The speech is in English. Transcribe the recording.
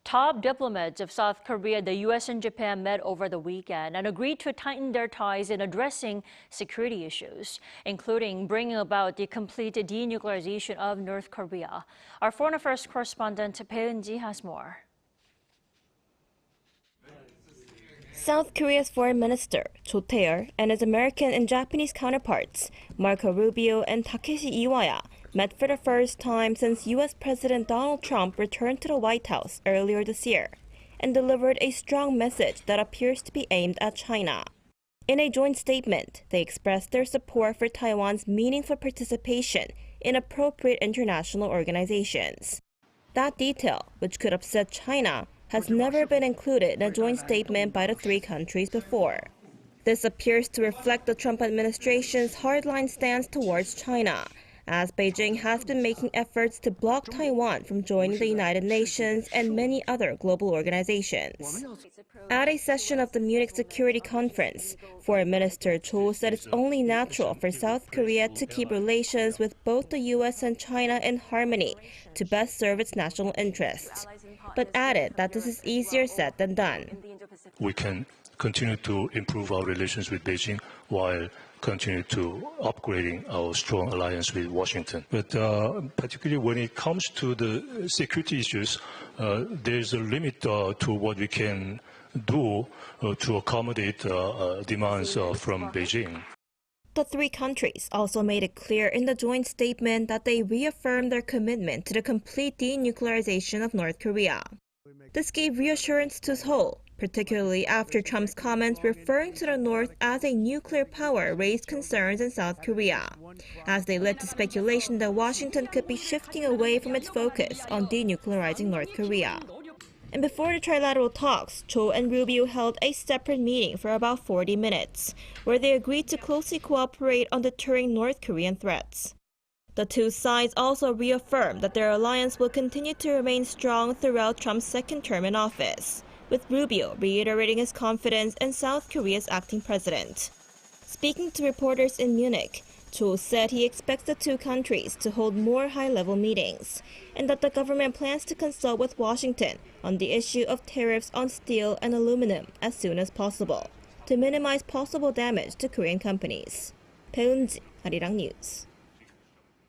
Top diplomats of South Korea, the U.S. and Japan met over the weekend and agreed to tighten their ties in addressing security issues, including bringing about the complete denuclearization of North Korea. Our foreign affairs correspondent Bae Eun-ji has more. South Korea's foreign minister, Cho Tae-yul, and his American and Japanese counterparts, Rubio and Takeshi Iwaya, met for the first time since U.S. President Donald Trump returned to the White House earlier this year and delivered a strong message that appears to be aimed at China. In a joint statement, they expressed their support for Taiwan's meaningful participation in appropriate international organizations. That detail, which could upset China, has never been included in a joint statement by the three countries before. This appears to reflect the Trump administration's hardline stance towards China, as Beijing has been making efforts to block Taiwan from joining the United Nations and many other global organizations. At a session of the Munich Security Conference, Foreign Minister Cho said it's only natural for South Korea to keep relations with both the U.S. and China in harmony to best serve its national interests, but added that this is easier said than done. We can continue to improve our relations with Beijing while continue to upgrading our strong alliance with Washington. But particularly when it comes to the security issues, there's a limit to what we can do to accommodate demands from Beijing. The three countries also made it clear in the joint statement that they reaffirmed their commitment to the complete denuclearization of North Korea. This gave reassurance to Seoul, particularly after Trump's comments referring to the North as a nuclear power raised concerns in South Korea, as they led to speculation that Washington could be shifting away from its focus on denuclearizing North Korea. And before the trilateral talks, Cho and Rubio held a separate meeting for about 40 minutes, where they agreed to closely cooperate on deterring North Korean threats. The two sides also reaffirmed that their alliance will continue to remain strong throughout Trump's second term in office, with Rubio reiterating his confidence in South Korea's acting president. Speaking to reporters in Munich, Cho said he expects the two countries to hold more high-level meetings, and that the government plans to consult with Washington on the issue of tariffs on steel and aluminum as soon as possible, to minimize possible damage to Korean companies. Bae Eun-ji, Arirang News.